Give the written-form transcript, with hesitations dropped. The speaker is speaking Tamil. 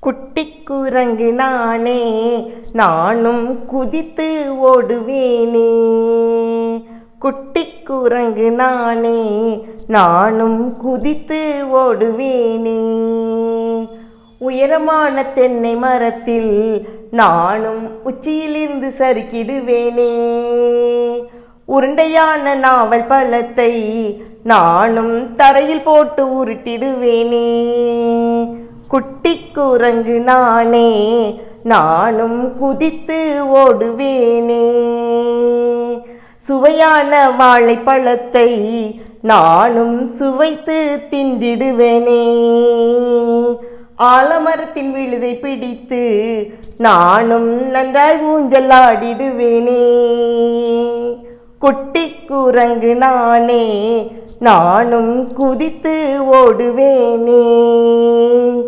குட்டி குரங்கு நானே, நானும் குதித்து ஓடுவேனே. குட்டி குரங்கு நானே, நானும் குதித்து ஓடுவேனே. உயரமான தென்னை மரத்தில் நானும் உச்சியிலிருந்து சறுக்கிடுவேனே. உருண்டையான நாவல் பழத்தை நானும் தரையில் போட்டு உருட்டிடுவேனே. குட்டி குரங்கு நானே, நானும் குதித்து ஓடுவேனே. சுவையான வாழைப்பழத்தை நானும் சுவைத்து தின்றிடுவேனே. ஆலமரத்தின் விழுதை பிடித்து நானும் நன்றாய் ஊஞ்சல் ஆடிடுவேனே. குட்டி குரங்கு நானே, நானும் குதித்து ஓடுவேனே.